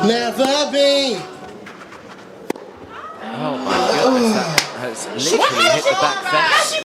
Never be. Oh my goodness, that has literally hit the back fence.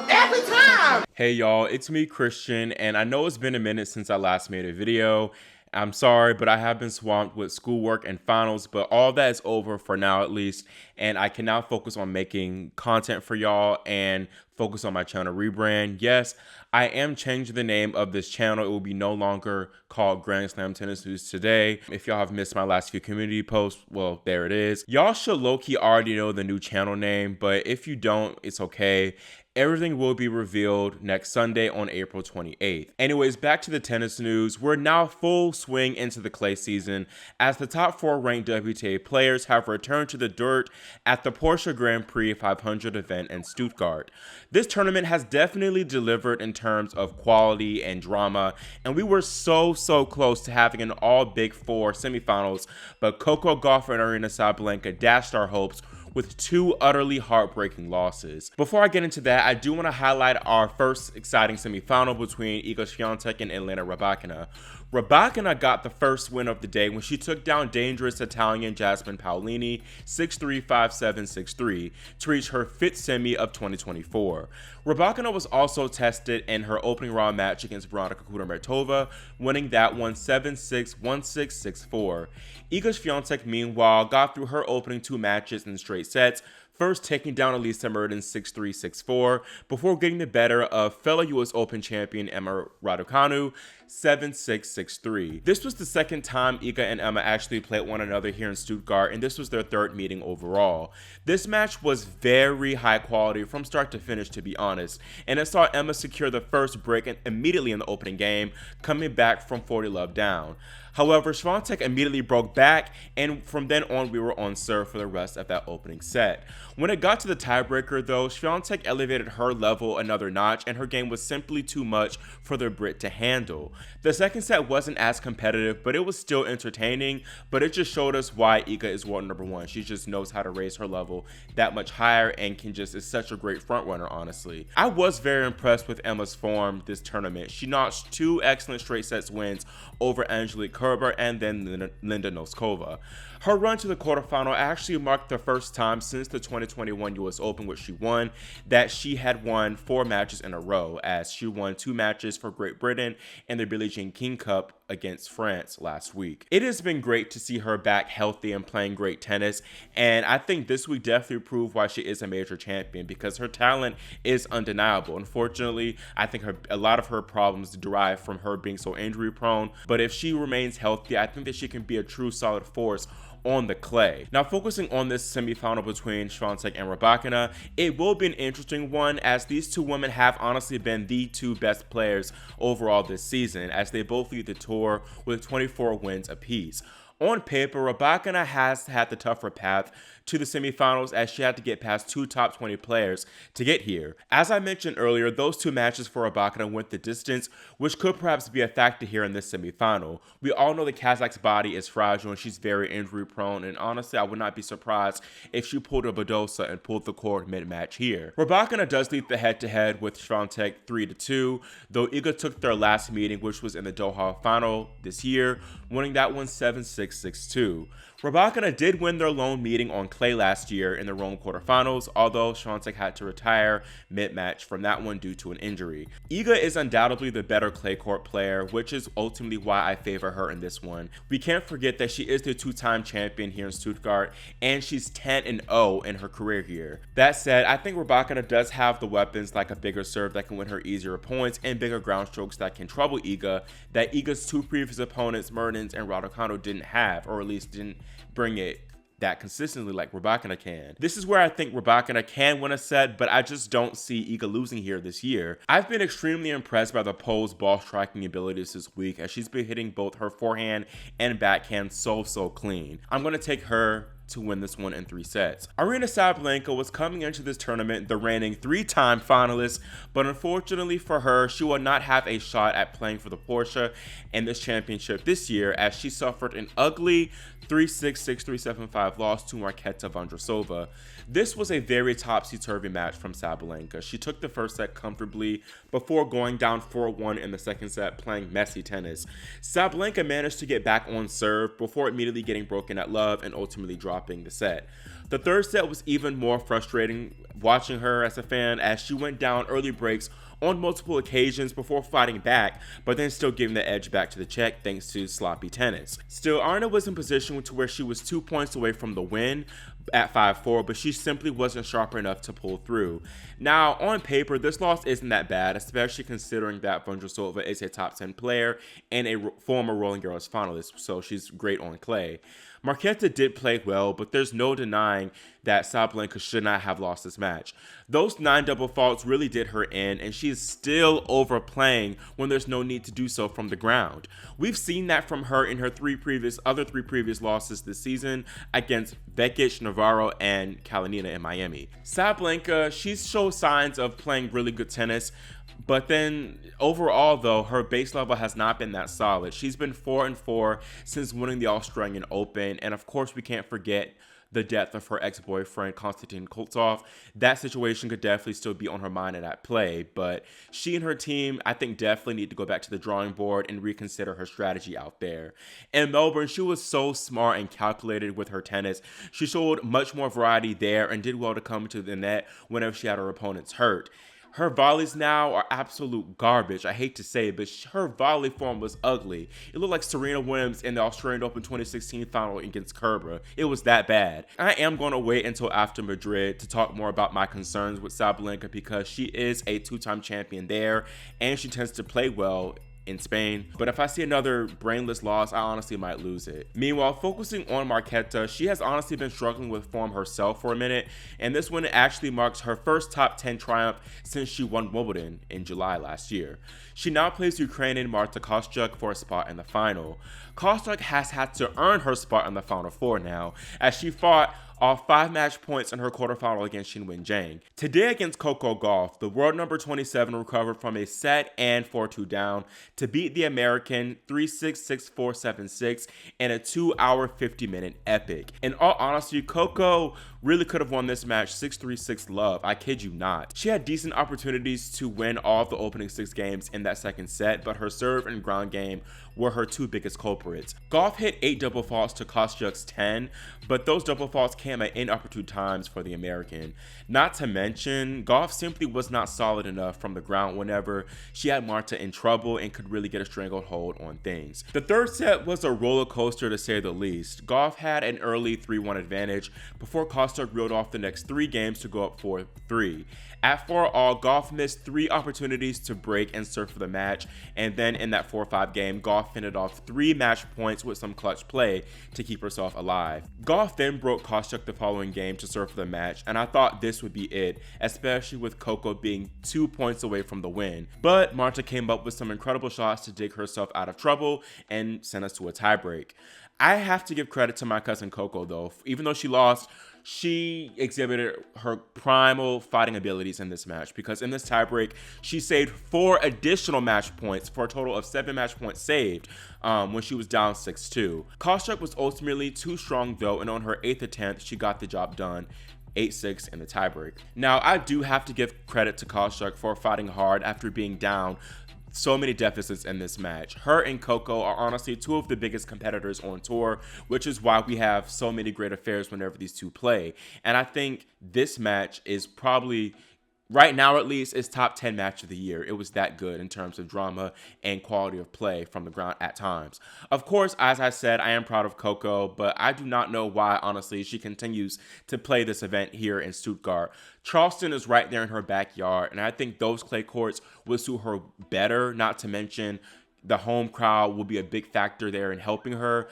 Every time! Hey y'all, it's me, Christian, and I know it's been a minute since I last made a video. I'm sorry, but I have been swamped with schoolwork and finals, but all that is over for now at least, and I can now focus on making content for y'all and focus on my channel rebrand. Yes, I am changing the name of this channel. It will be no longer called Grand Slam Tennis News Today. If y'all have missed my last few community posts, well, there it is. Y'all should low-key already know the new channel name, but if you don't, it's okay. Everything will be revealed next Sunday on April 28th. Anyways, back to the tennis news. We're now full swing into the clay season as the top 4 ranked WTA players have returned to the dirt at the Porsche Grand Prix 500 event in Stuttgart. This tournament has definitely delivered in terms of quality and drama, and we were so close to having an all Big Four semifinals, but Coco Gauff and Aryna Sabalenka dashed our hopes with 2 utterly heartbreaking losses. Before I get into that, I do want to highlight our first exciting semifinal between Iga Swiatek and Elena Rybakina. Rybakina got the first win of the day when she took down dangerous Italian Jasmine Paolini 6-3, 5-7, 6-3 to reach her 5th semi of 2024. Rybakina was also tested in her opening round match against Veronika Kudermetova, winning that one 7-6, 1-6, 6-4. Iga Swiatek, meanwhile, got through her opening 2 matches in straight sets, first taking down Elisa Mertens 6-3, 6-4, before getting the better of fellow US Open champion Emma Raducanu 7-6, 6-3. This was the second time Iga and Emma actually played one another here in Stuttgart, and this was their 3rd meeting overall. This match was very high quality from start to finish, to be honest, and it saw Emma secure the first break immediately in the opening game, coming back from 40-love down. However, Swiatek immediately broke back, and from then on we were on serve for the rest of that opening set. When it got to the tiebreaker though, Swiatek elevated her level another notch, and her game was simply too much for the Brit to handle. The second set wasn't as competitive, but it was still entertaining, but it just showed us why Iga is world #1. She just knows how to raise her level that much higher and is such a great front runner, honestly. I was very impressed with Emma's form this tournament. She notched 2 excellent straight sets wins over Angelique Kerber and then Linda Noskova. Her run to the quarterfinal actually marked the first time since the 2021 US Open, which she won, that she had won 4 matches in a row, as she won 2 matches for Great Britain in the Billie Jean King Cup against France last week. It has been great to see her back healthy and playing great tennis, and I think this week definitely proved why she is a major champion, because her talent is undeniable. Unfortunately, I think a lot of her problems derive from her being so injury prone, but if she remains healthy, I think that she can be a true solid force on the clay. Now, focusing on this semifinal between Swiatek and Rybakina, it will be an interesting one, as these 2 women have honestly been the 2 best players overall this season, as they both lead the tour with 24 wins apiece. On paper, Rybakina has had the tougher path to the semifinals, as she had to get past 2 top 20 players to get here. As I mentioned earlier, those 2 matches for Rybakina went the distance, which could perhaps be a factor here in this semifinal. We all know the Kazakh's body is fragile and she's very injury prone, and honestly, I would not be surprised if she pulled a Badosa and pulled the cord mid-match here. Rybakina does lead the head-to-head with Swiatek 3-2, though Iga took their last meeting, which was in the Doha final this year, winning that one 7-6, 6-2. Rybakina did win their lone meeting on clay last year in the Rome quarterfinals, although Swiatek had to retire mid-match from that one due to an injury. Iga is undoubtedly the better clay court player, which is ultimately why I favor her in this one. We can't forget that she is the 2-time champion here in Stuttgart, and she's 10-0 in her career here. That said, I think Rybakina does have the weapons like a bigger serve that can win her easier points and bigger ground strokes that can trouble Iga, that Iga's 2 previous opponents, Mertens and Raducanu, didn't have, or at least didn't bring it that consistently like Rybakina can. This is where I think Rybakina can win a set, but I just don't see Iga losing here this year. I've been extremely impressed by the Pole's ball striking abilities this week, as she's been hitting both her forehand and backhand so clean. I'm going to take her to win this one in 3 sets. Aryna Sabalenka was coming into this tournament the reigning 3-time finalist, but unfortunately for her, she will not have a shot at playing for the Porsche in this championship this year, as she suffered an ugly 3-6, 6-3, 7-5 loss to Marketa Vondrousova. This was a very topsy-turvy match from Sabalenka. She took the first set comfortably before going down 4-1 in the second set, playing messy tennis. Sabalenka managed to get back on serve before immediately getting broken at love and ultimately dropping the set. The third set was even more frustrating watching her as a fan, as she went down early breaks on multiple occasions before fighting back, but then still giving the edge back to the Czech thanks to sloppy tennis. Still, Aryna was in position to where she was 2 points away from the win at 5-4, but she simply wasn't sharp enough to pull through. Now, on paper, this loss isn't that bad, especially considering that Vondrousova is a top 10 player and a former Roland Garros finalist, so she's great on clay. Marketa did play well, but there's no denying that Sabalenka should not have lost this match. Those 9 double faults really did her in, and she is still overplaying when there's no need to do so from the ground. We've seen that from her in her other three previous losses this season against Vekic, Navarro, and Kalinina in Miami. Sabalenka, she shows signs of playing really good tennis, but then overall though, her base level has not been that solid. She's been 4-4 since winning the Australian Open, and of course we can't forget the death of her ex-boyfriend Konstantin Koltsov. That situation could definitely still be on her mind and at play, but she and her team, I think, definitely need to go back to the drawing board and reconsider her strategy out there. In Melbourne, she was so smart and calculated with her tennis. She showed much more variety there and did well to come to the net whenever she had her opponents hurt. Her volleys now are absolute garbage. I hate to say it, but her volley form was ugly. It looked like Serena Williams in the Australian Open 2016 final against Kerber. It was that bad. I am going to wait until after Madrid to talk more about my concerns with Sabalenka, because she is a 2-time champion there and she tends to play well in Spain, but if I see another brainless loss, I honestly might lose it. Meanwhile, focusing on Marketa, she has honestly been struggling with form herself for a minute, and this one actually marks her first top 10 triumph since she won Wimbledon in July last year. She now plays Ukrainian Marta Kostyuk for a spot in the final. Kostyuk has had to earn her spot in the Final Four now, as she fought off 5 match points in her quarterfinal against Xinwen Zhang. Today against Coco Gauff, the world number 27 recovered from a set and 4-2 down to beat the American 3-6, 6-4, 7-6 in a 2-hour, 50-minute epic. In all honesty, Coco really could have won this match 6-3, 6-love. I kid you not. She had decent opportunities to win all of the opening 6 games in that second set, but her serve and ground game were her 2 biggest culprits. Gauff hit 8 double faults to Kostyuk's 10, but those double faults came at inopportune times for the American. Not to mention, Gauff simply was not solid enough from the ground whenever she had Marta in trouble and could really get a stranglehold on things. The third set was a roller coaster to say the least. Gauff had an early 3-1 advantage before Kostyuk reeled off the next 3 games to go up 4-3. At 4-all, Gauff missed 3 opportunities to break and serve for the match, and then in that 4-5 game, Gauff fended off 3 match points with some clutch play to keep herself alive. Gauff then broke Kostyuk the following game to serve for the match, and I thought this would be it, especially with Coco being 2 points away from the win. But Marta came up with some incredible shots to dig herself out of trouble and send us to a tiebreak. I have to give credit to my cousin Coco though. Even though she lost, she exhibited her primal fighting abilities in this match, because in this tiebreak, she saved 4 additional match points for a total of 7 match points saved when she was down 6-2. Kostyuk was ultimately too strong though, and on her 8th attempt, she got the job done. 8-6 in the tiebreak. Now, I do have to give credit to Kostyuk for fighting hard after being down so many deficits in this match. Her and Coco are honestly 2 of the biggest competitors on tour, which is why we have so many great affairs whenever these 2 play. And I think this match is probably, right now at least, is top 10 match of the year. It was that good in terms of drama and quality of play from the ground at times. Of course, as I said, I am proud of Coco, but I do not know why, honestly, she continues to play this event here in Stuttgart. Charleston is right there in her backyard, and I think those clay courts will suit her better, not to mention the home crowd will be a big factor there in helping her.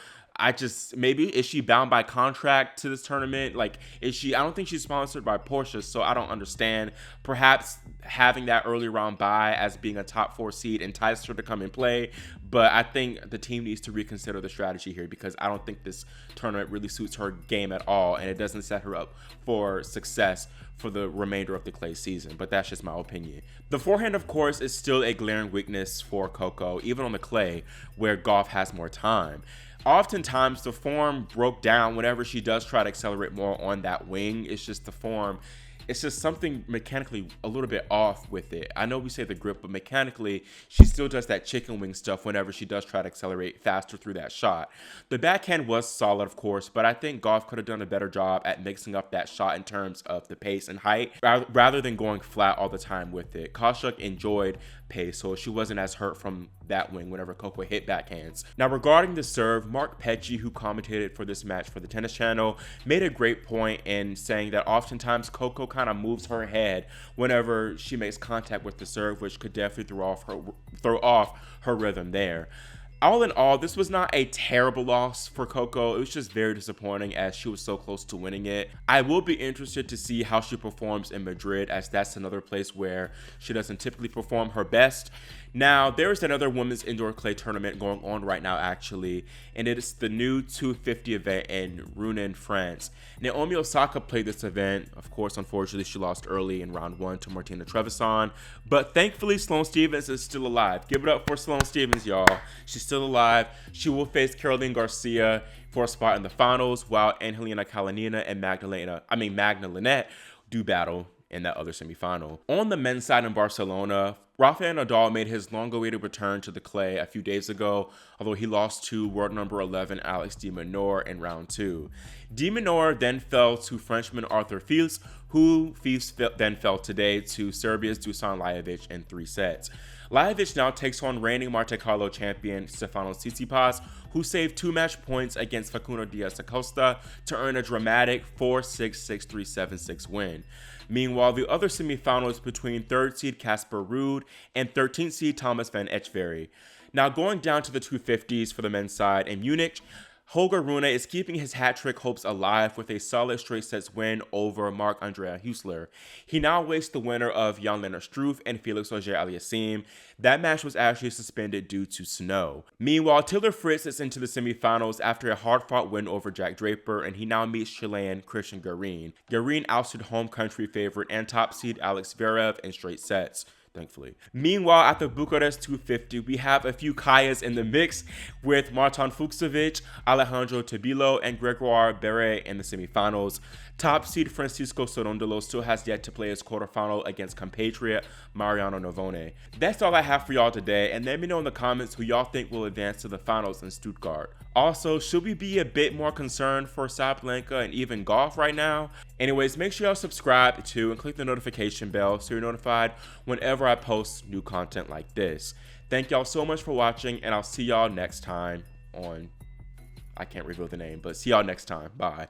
Maybe is she bound by contract to this tournament? Like, I don't think she's sponsored by Porsche, so I don't understand. Perhaps having that early round bye as being a top 4 seed enticed her to come and play, but I think the team needs to reconsider the strategy here, because I don't think this tournament really suits her game at all, and it doesn't set her up for success for the remainder of the clay season. But that's just my opinion. The forehand, of course, is still a glaring weakness for Coco, even on the clay, where Gauff has more time. Oftentimes, the form broke down whenever she does try to accelerate more on that wing. It's just the form. It's just something mechanically a little bit off with it. I know we say the grip, but mechanically, she still does that chicken wing stuff whenever she does try to accelerate faster through that shot. The backhand was solid, of course, but I think Gauff could have done a better job at mixing up that shot in terms of the pace and height, rather than going flat all the time with it. Kostyuk enjoyed pace, so she wasn't as hurt from that wing whenever Coco hit backhands. Now, regarding the serve, Marketa, who commentated for this match for the Tennis Channel, made a great point in saying that oftentimes Coco kind of moves her head whenever she makes contact with the serve, which could definitely throw off her rhythm there. All in all, this was not a terrible loss for Coco. It was just very disappointing as she was so close to winning it. I will be interested to see how she performs in Madrid, as that's another place where she doesn't typically perform her best. Now, there is another women's indoor clay tournament going on right now, actually, and it is the new 250 event in Rouen, France. Naomi Osaka played this event. Of course, unfortunately, she lost early in round 1 to Martina Trevisan, but thankfully, Sloane Stephens is still alive. Give it up for Sloane Stephens, y'all. She's still alive. She will face Caroline Garcia for a spot in the finals, while Angelina Kalinina and Magna Linette do battle in that other semifinal. On the men's side in Barcelona, Rafael Nadal made his long-awaited return to the clay a few days ago, although he lost to world number 11 Alex de Minaur in round 2. De Minaur then fell to Frenchman Arthur Fils, who Fils then fell today to Serbia's Dusan Lajovic in 3 sets. Lajovic now takes on reigning Monte Carlo champion Stefanos Tsitsipas, who saved 2 match points against Facundo Diaz Acosta to earn a dramatic 4-6, 6-3, 7-6 win. Meanwhile, the other semifinal is between 3rd seed Casper Ruud and 13th seed Thomas van Etcheverry. Now, going down to the 250s for the men's side in Munich, Holger Rune is keeping his hat-trick hopes alive with a solid straight sets win over Marc-André Huesler. He now awaits the winner of Jan-Lennart Struff and Felix Auger-Aliassime. That match was actually suspended due to snow. Meanwhile, Taylor Fritz is into the semifinals after a hard-fought win over Jack Draper, and he now meets Chilean Christian Garin. Garin ousted home country favorite and top seed Alex Zverev in straight sets, thankfully. Meanwhile, at the Bucharest 250, we have a few Kayas in the mix, with Martin Fucsovics, Alejandro Tabilo, and Gregoire Beret in the semifinals. Top seed Francisco Cerundolo still has yet to play his quarterfinal against compatriot Mariano Navone. That's all I have for y'all today, and let me know in the comments who y'all think will advance to the finals in Stuttgart. Also, should we be a bit more concerned for Sabalenka and even Gauff right now? Anyways, make sure y'all subscribe too and click the notification bell so you're notified whenever I post new content like this. Thank y'all so much for watching, and I'll see y'all next time on, I can't reveal the name, but see y'all next time. Bye.